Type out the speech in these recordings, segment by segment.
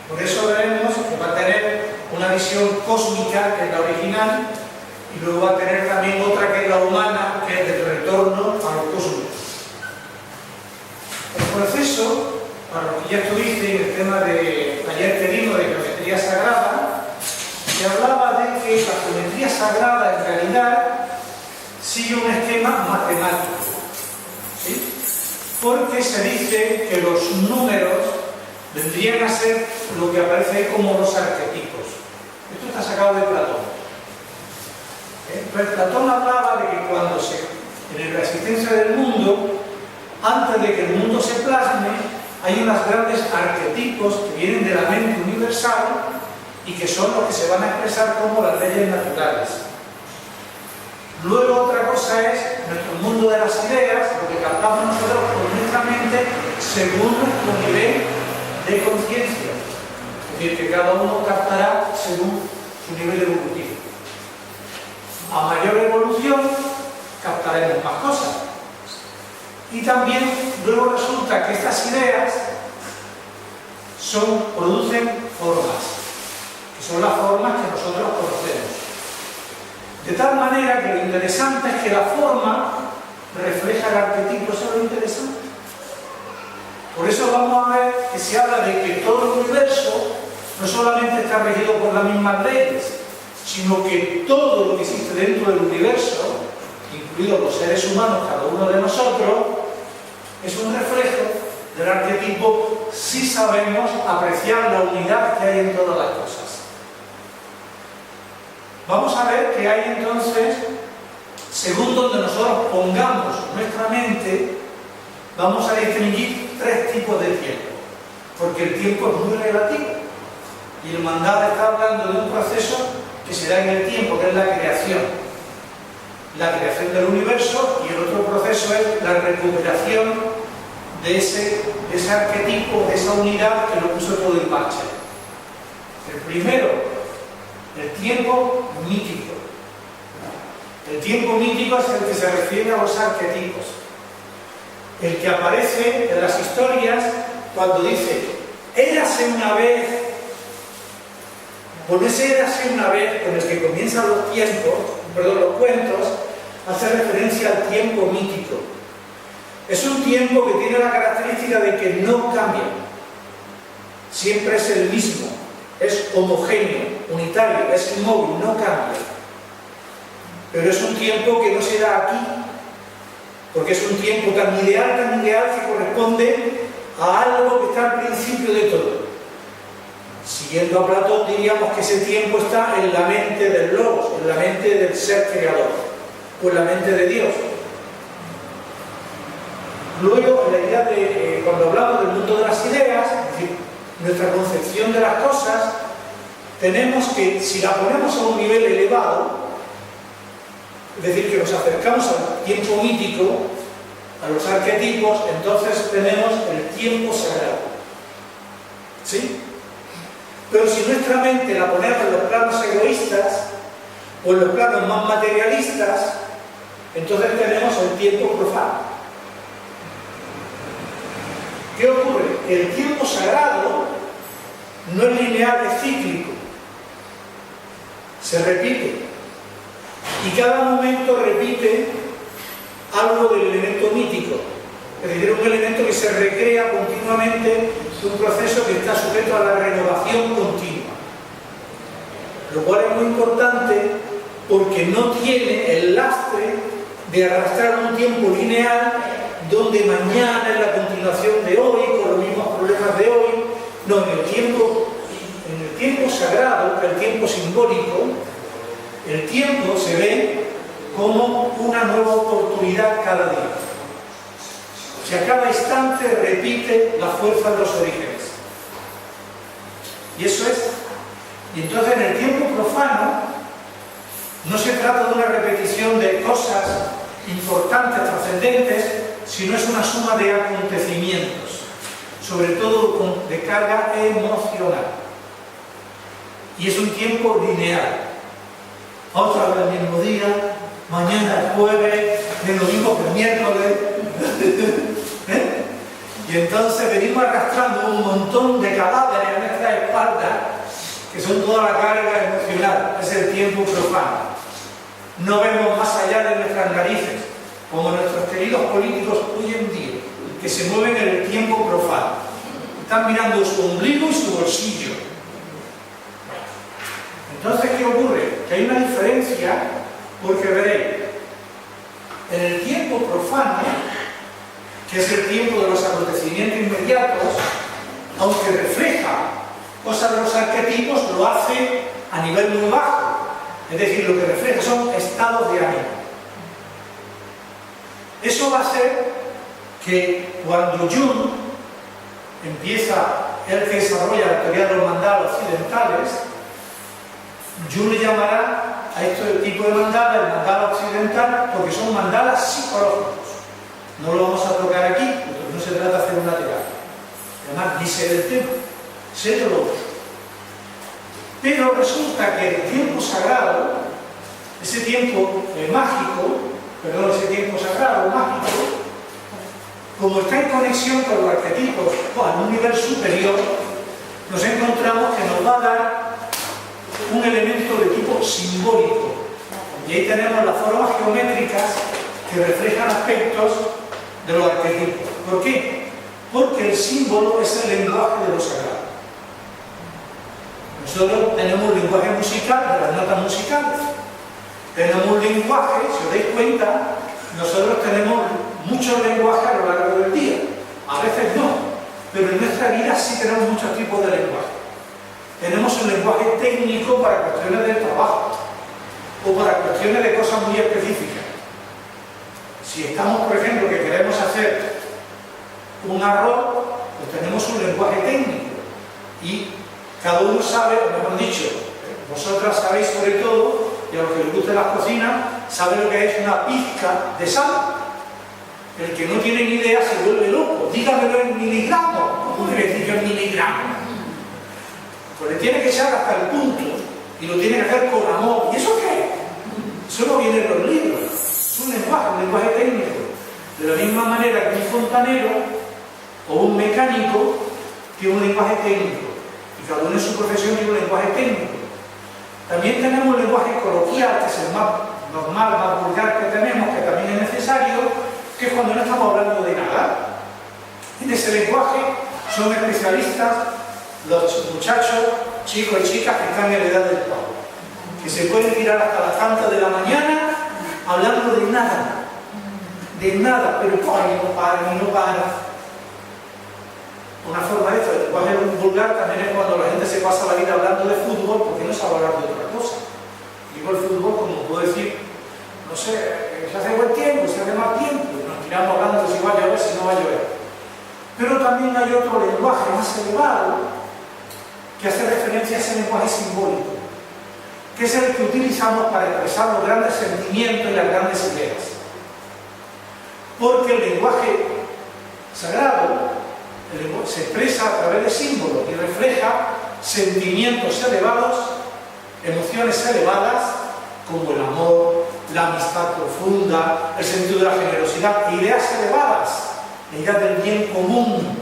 Por eso veremos que va a tener una visión cósmica, que es la original, y luego va a tener también otra que es la humana, que es del retorno a lo cósmico. El proceso, para lo que ya estuviste en el tema de ayer que vimos de geometría sagrada, se hablaba de que la geometría sagrada en realidad sigue un esquema matemático, ¿sí? Porque se dice que los números vendrían a ser lo que aparece ahí como los arquetipos. Esto está sacado de Platón. Pues Platón hablaba de que cuando en la existencia del mundo, antes de que el mundo se plasme, hay unos grandes arquetipos que vienen de la mente universal y que son los que se van a expresar como las leyes naturales. Luego otra cosa es nuestro mundo de las ideas, lo que captamos nosotros con nuestra mente según nuestro nivel de conciencia. Es decir, que cada uno captará según su nivel evolutivo. A mayor evolución captaremos más cosas. Y también luego resulta que estas ideas producen formas, que son las formas que nosotros conocemos. De tal manera que lo interesante es que la forma refleja el arquetipo. Eso es lo interesante. Por eso vamos a ver que se habla de que todo el universo no solamente está regido por las mismas leyes, sino que todo lo que existe dentro del universo, incluidos los seres humanos, cada uno de nosotros, es un reflejo del arquetipo si sabemos apreciar la unidad que hay en todas las cosas. Vamos a ver que hay entonces, según donde nosotros pongamos nuestra mente, vamos a distinguir tres tipos de tiempo, porque el tiempo es muy relativo y el Mandala está hablando de un proceso que se da en el tiempo, que es la creación del universo, y el otro proceso es la recuperación de ese arquetipo, de esa unidad que lo puso todo en marcha. El primero, el tiempo mítico. El tiempo mítico es el que se refiere a los arquetipos, el que aparece en las historias cuando dice érase una vez. Con ese érase una vez con el que comienzan los cuentos, hace referencia al tiempo mítico. Es un tiempo que tiene la característica de que no cambia, siempre es el mismo, es homogéneo, unitario, es inmóvil, no cambia. Pero es un tiempo que no se da aquí, porque es un tiempo tan ideal que corresponde a algo que está al principio de todo. Siguiendo a Platón, diríamos que ese tiempo está en la mente del Logos, en la mente del ser creador, o en la mente de Dios. Luego, la idea de cuando hablamos del mundo de las ideas, es decir, nuestra concepción de las cosas, tenemos que, si la ponemos a un nivel elevado, es decir, que nos acercamos al tiempo mítico, a los arquetipos, entonces tenemos el tiempo sagrado. ¿Sí? Pero si nuestra mente la ponemos en los planos egoístas o en los planos más materialistas, entonces tenemos el tiempo profano. ¿Qué ocurre? El tiempo sagrado no es lineal, es cíclico. Se repite. Y cada momento repite algo del elemento mítico. Es decir, un elemento que se recrea continuamente, un proceso que está sujeto a la renovación continua. Lo cual es muy importante porque no tiene el lastre de arrastrar un tiempo lineal donde mañana es la continuación de hoy, con los mismos problemas de hoy. No, en el tiempo sagrado, el tiempo simbólico, el tiempo se ve como una nueva oportunidad cada día. O sea, cada instante repite la fuerza de los orígenes. Y eso es. Y entonces en el tiempo profano no se trata de una repetición de cosas importantes, trascendentes, sino es una suma de acontecimientos, sobre todo de carga emocional. Y es un tiempo lineal. Otra vez el mismo día, mañana es jueves, el domingo que es miércoles. Y entonces venimos arrastrando un montón de cadáveres en nuestra espalda que son toda la carga emocional, es el tiempo profano. No vemos más allá de nuestras narices, como nuestros queridos políticos hoy en día, que se mueven en el tiempo profano. Están mirando su ombligo y su bolsillo. Entonces, ¿qué ocurre? Que hay una diferencia, porque veréis, en el tiempo profano, que es el tiempo de los acontecimientos inmediatos, aunque refleja cosas de los arquetipos, lo hace a nivel muy bajo. Es decir, lo que refleja son estados de ánimo. Eso va a hacer que cuando Jung empieza, él que desarrolla la teoría de los mandalas occidentales, Jung le llamará a este tipo de mandala el mandala occidental, porque son mandalas psicológicos. No lo vamos a tocar aquí, porque no se trata de hacer una terapia. Además, ni sé del tema, sé de lo otro. Pero resulta que el tiempo sagrado, ese tiempo ese tiempo sagrado, mágico, como está en conexión con los arquetipos o a un nivel superior, nos encontramos que nos va a dar un elemento de tipo simbólico. Y ahí tenemos las formas geométricas que reflejan aspectos de los arquetipos. ¿Por qué? Porque el símbolo es el lenguaje de lo sagrado. Nosotros tenemos un lenguaje musical de las notas musicales. Tenemos un lenguaje, si os dais cuenta, nosotros tenemos muchos lenguajes a lo largo del día. A veces no, pero en nuestra vida sí tenemos muchos tipos de lenguaje. Tenemos un lenguaje técnico para cuestiones del trabajo o para cuestiones de cosas muy específicas. Si estamos, por ejemplo, que queremos hacer un arroz, pues tenemos un lenguaje técnico y cada uno sabe, o mejor dicho, vosotras sabéis sobre todo, y a los que les guste la cocina, saben lo que es una pizca de sal. El que no tiene ni idea se vuelve loco. Dígamelo en miligramos. ¿Cómo quiere decir yo en miligramos? Pues le tiene que echar hasta el punto y lo tiene que hacer con amor. ¿Y eso qué? Eso no viene en los libros. Es un lenguaje técnico. De la misma manera que un fontanero o un mecánico tiene un lenguaje técnico. Y cada uno en su profesión tiene un lenguaje técnico. También tenemos un lenguaje coloquial, que es el más normal, más vulgar que tenemos, que también es necesario, que es cuando no estamos hablando de nada. En ese lenguaje son especialistas los muchachos, chicos y chicas que están en la edad del pavo, que se pueden tirar hasta las tantas de la mañana hablando de nada, pero no para. Una forma de esto, el lenguaje vulgar también es cuando la gente se pasa la vida hablando de fútbol porque no sabe hablar de otra cosa. Digo el fútbol como puedo decir, no sé, se hace buen tiempo, se hace mal tiempo, y nos tiramos hablando de si va a llover, si no va a llover. Pero también hay otro lenguaje más elevado que hace referencia a ese lenguaje simbólico, que es el que utilizamos para expresar los grandes sentimientos y las grandes ideas. Porque el lenguaje sagrado se expresa a través de símbolos y refleja sentimientos elevados, emociones elevadas, como el amor, la amistad profunda, el sentido de la generosidad, ideas elevadas, la idea del bien común,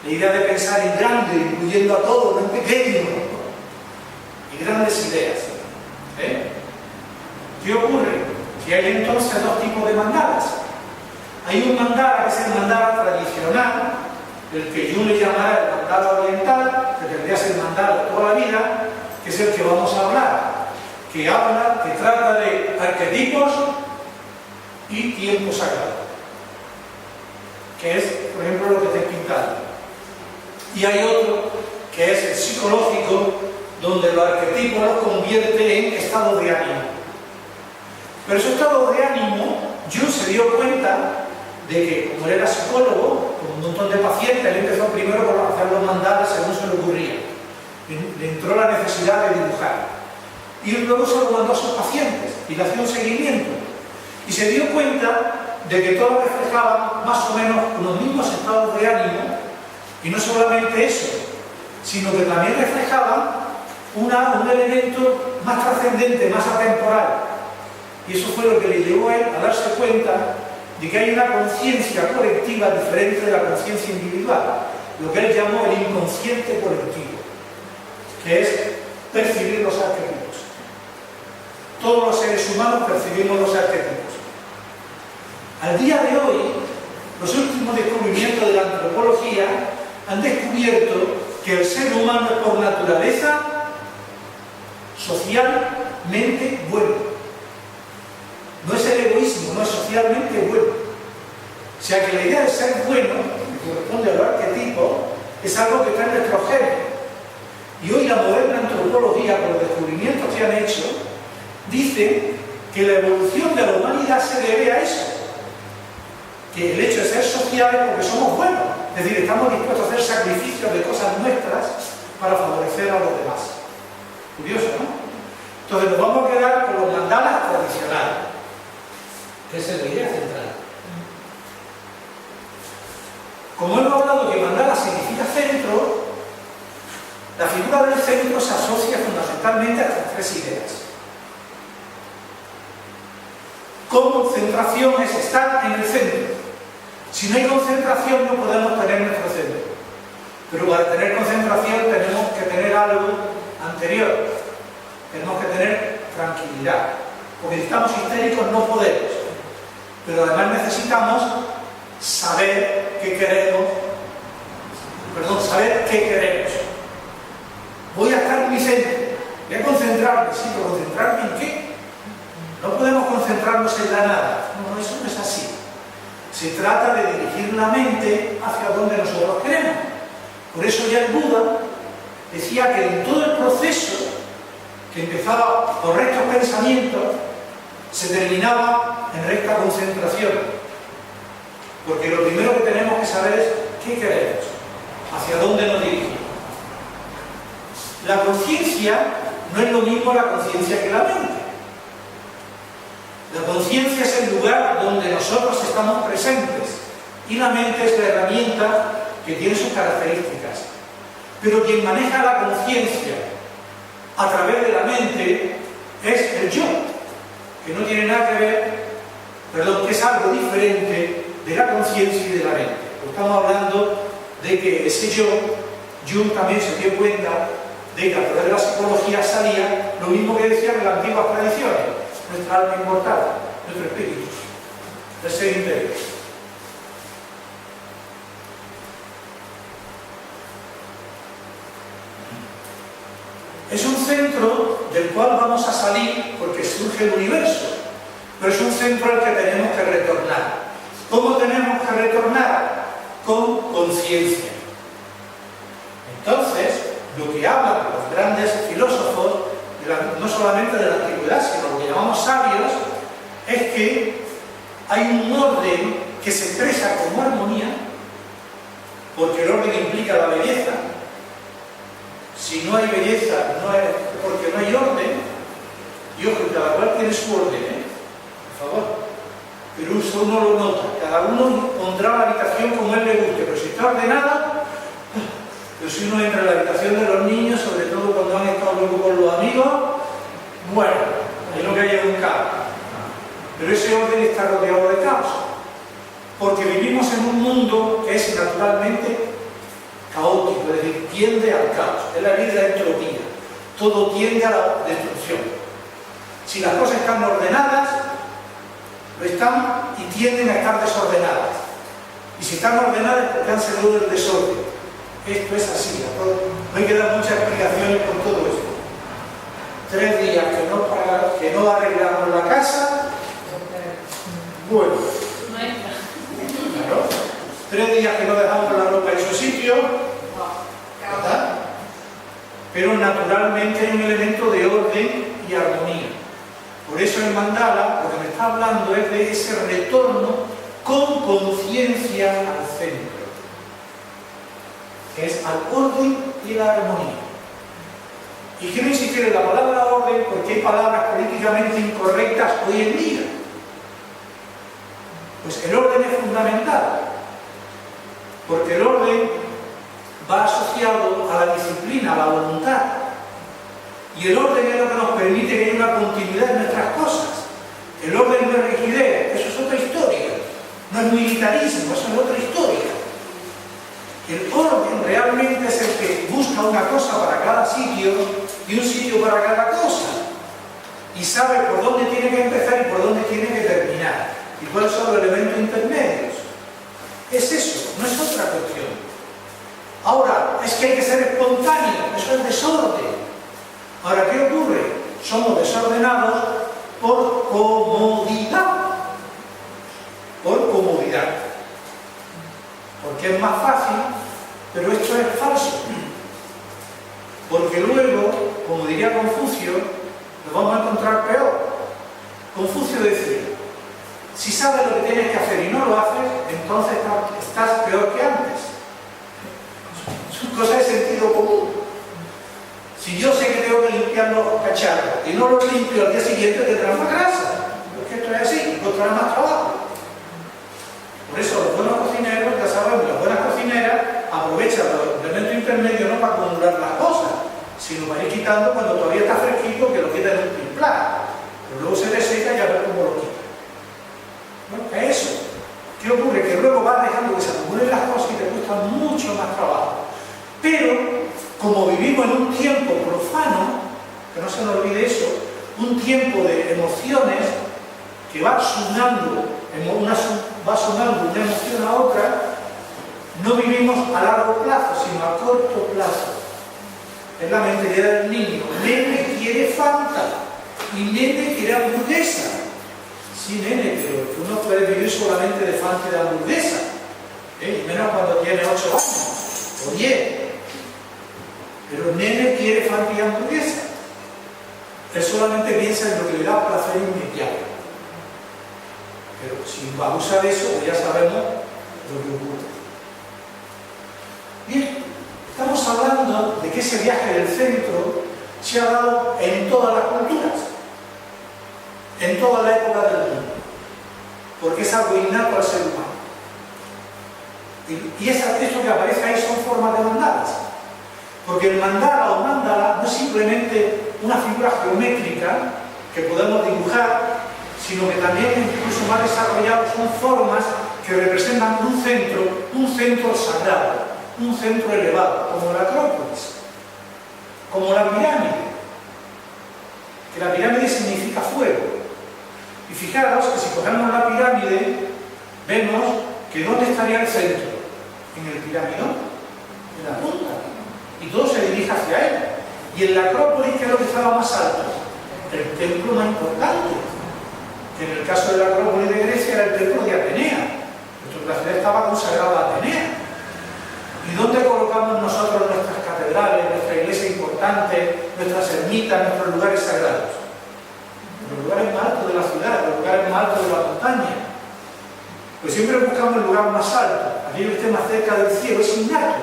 la idea de pensar en grande, incluyendo a todos, no en pequeño, y grandes ideas. ¿Qué ocurre? Que hay entonces dos tipos de mandalas. Hay un mandala que es el mandala tradicional, el que Jung le llamará el mandala oriental, que tendría que ser el mandala de toda la vida, que es el que vamos a hablar, que trata de arquetipos y tiempo sagrado, que es, por ejemplo, lo que te he pintado. Y hay otro, que es el psicológico, donde los arquetipos los convierte en estados de ánimo. Pero esos estados de ánimo, Jung se dio cuenta de que, como él era psicólogo, con un montón de pacientes, él empezó primero por hacer los mandalas según se le ocurría. Le entró la necesidad de dibujar. Y luego se lo mandó a sus pacientes y le hacía un seguimiento. Y se dio cuenta de que todos reflejaban más o menos los mismos estados de ánimo, y no solamente eso, sino que también reflejaban un elemento más trascendente, más atemporal. Y eso fue lo que le llevó a él a darse cuenta de que hay una conciencia colectiva diferente de la conciencia individual, lo que él llamó el inconsciente colectivo. que es percibir los arquetipos. Todos los seres humanos percibimos los arquetipos. Al día de hoy, los últimos descubrimientos de la antropología han descubierto que el ser humano es por naturaleza socialmente bueno. No es el egoísmo, no es socialmente bueno. O sea que la idea de ser bueno, que corresponde a los arquetipos, es algo que está en nuestros genes. Y hoy la moderna antropología, por los descubrimientos que han hecho, dice que la evolución de la humanidad se debe a eso. Que el hecho de ser sociales porque somos buenos. Es decir, estamos dispuestos a hacer sacrificios de cosas nuestras para favorecer a los demás. Curioso, ¿no? Entonces nos vamos a quedar con los mandalas tradicionales. Esa es la idea central. Como hemos hablado que mandala significa centro, la figura del centro se asocia fundamentalmente a estas tres ideas. Concentración es estar en el centro. Si no hay concentración no podemos tener nuestro centro. Pero para tener concentración tenemos que tener algo anterior. Tenemos que tener tranquilidad. Porque si estamos histéricos no podemos. Pero además necesitamos saber qué queremos. Saber qué queremos. Voy a estar en mi centro. Voy a concentrarme. Sí, pero ¿concentrarme en qué? No podemos concentrarnos en la nada. No, eso no es así. Se trata de dirigir la mente hacia donde nosotros queremos. Por eso ya el Buda decía que en todo el proceso, que empezaba por rectos pensamientos, se terminaba en recta concentración. Porque lo primero que tenemos que saber es qué queremos, hacia dónde nos dirigimos. La conciencia no es lo mismo la conciencia que la mente. La conciencia es el lugar donde nosotros estamos presentes y la mente es la herramienta que tiene sus características. Pero quien maneja la conciencia a través de la mente es el yo, que no tiene nada que ver, que es algo diferente de la conciencia y de la mente. Estamos hablando de que ese yo, Jung también se dio cuenta de que a través de la psicología salía lo mismo que decían en las antiguas tradiciones. Nuestra alma inmortal, nuestro espíritu, el ser interior. Es un centro del cual vamos a salir porque surge el universo, pero es un centro al que tenemos que retornar. ¿Cómo tenemos que retornar? Con conciencia. Entonces, lo que hablan los grandes filósofos, no solamente de la antigüedad, sino lo que llamamos sabios, es que hay un orden que se expresa como armonía, porque el orden implica la belleza. Si no hay belleza, porque no hay orden, y ojo, cada cual tiene su orden, por favor. Pero eso uno lo nota, cada uno pondrá la habitación como él le guste, pero si está ordenada. Pero si uno entra en la habitación de los niños, sobre todo cuando han estado luego con los amigos, bueno, es lo que hay en un caos. Pero ese orden está rodeado de caos. Porque vivimos en un mundo que es naturalmente caótico, es decir, tiende al caos. Es la ley de la entropía. Todo tiende a la destrucción. Si las cosas están ordenadas, lo están y tienden a estar desordenadas. Y si están ordenadas, porque han salido del desorden. Esto es así, no hay que dar muchas explicaciones con todo esto. 3 días que no arreglamos la casa, bueno, claro. 3 días que no dejamos la ropa en su sitio, ¿verdad? Pero naturalmente hay un elemento de orden y armonía. Por eso el mandala, lo que me está hablando es de ese retorno con conciencia al centro, que es al orden y la armonía. Y quiero insistir en la palabra orden porque hay palabras políticamente incorrectas hoy en día. Pues el orden es fundamental, porque el orden va asociado a la disciplina, a la voluntad. Y el orden es lo que nos permite que haya una continuidad en nuestras cosas. El orden no es rigidez, eso es otra historia. No es militarismo, eso es otra historia. El orden realmente es el que busca dibuja una cosa para cada sitio y un sitio para cada cosa. Y sabe por dónde tiene que empezar y por dónde tiene que terminar. Y cuáles son los elementos intermedios. Es eso, no es otra cuestión. Ahora, es que hay que ser espontáneo, eso es desorden. Ahora, ¿qué ocurre? Somos desordenados por comodidad. Por comodidad. Porque es más fácil, pero esto es falso. Porque luego, como diría Confucio, nos vamos a encontrar peor. Confucio decía, si sabes lo que tienes que hacer y no lo haces, entonces estás peor que antes. Es una cosa de sentido común. Si yo sé que tengo que limpiar los cacharros y no los limpio al día siguiente, tendrán más grasa. Porque esto es así, encontrarán más trabajo. Por eso los buenos cocineros, ya sabemos, las buenas cocineras aprovechan los elementos intermedios no para acumular las cosas, sino para ir quitando cuando todavía está fresquito, que lo quitan en un pimplar. Pero luego se deseca y a ver cómo lo quita. ¿No? Es eso. ¿Qué ocurre? Que luego vas dejando que se acumulen las cosas y te cuesta mucho más trabajo. Pero, como vivimos en un tiempo profano, que no se nos olvide eso, un tiempo de emociones que va sonando una emoción a otra, no vivimos a largo plazo, sino a corto plazo. Es la mentalidad del niño. Nene quiere Fanta y nene quiere hamburguesa. Sí, nene, pero tú no puedes vivir solamente de Fanta y de hamburguesa. Y menos cuando tiene 8 años o 10. Pero nene quiere Fanta y hamburguesa. Él solamente piensa en lo que le da placer inmediato. Pero si abusa de eso, pues ya sabemos lo que ocurre. Bien, estamos hablando de que ese viaje del centro se ha dado en todas las culturas, en toda la época del mundo, porque es algo innato al ser humano. Y esto que aparece ahí son formas de mandalas, porque el mandala o mandala no es simplemente una figura geométrica que podemos dibujar, sino que también, incluso más desarrollado, son formas que representan un centro sagrado, un centro elevado, como la Acrópolis, como la pirámide, que la pirámide significa fuego. Y fijaros que si cogemos la pirámide, vemos que ¿dónde estaría el centro? En el piramidón, en la punta, y todo se dirige hacia él. Y en la Acrópolis, ¿qué es lo que estaba más alto? El templo más importante, que en el caso de la Acrópolis de Grecia era el templo de Atenea. La ciudad estaba consagrada a Atenea. ¿Y dónde colocamos nosotros nuestras catedrales, nuestra iglesia importante, nuestras ermitas, nuestros lugares sagrados? En los lugares más altos de la ciudad, en los lugares más altos de la montaña. Pues siempre buscamos el lugar más alto, aquello que esté más cerca del cielo, es innato.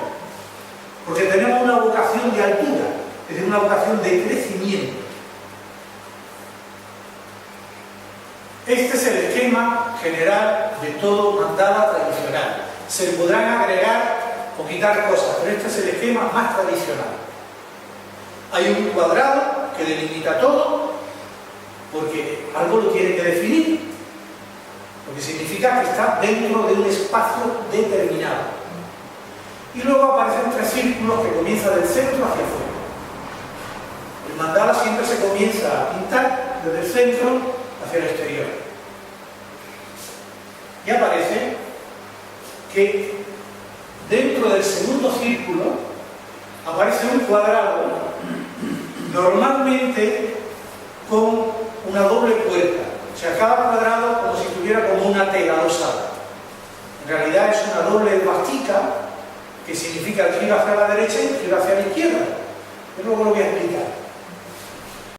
Porque tenemos una vocación de altura, es decir, una vocación de crecimiento. Este es el esquema general de todo mandala tradicional. Se podrán agregar o quitar cosas, pero este es el esquema más tradicional. Hay un cuadrado que delimita todo, porque algo lo tiene que definir, porque significa que está dentro de un espacio determinado. Y luego aparecen 3 círculos que comienzan del centro hacia afuera. El mandala siempre se comienza a pintar desde el centro hacia el exterior. Y aparece que dentro del segundo círculo aparece un cuadrado, normalmente con una doble puerta. O sea, cada cuadrado como si tuviera como una tela adosada. En realidad es una doble esvástica, que significa el giro hacia la derecha y el giro hacia la izquierda. Yo luego lo voy a explicar.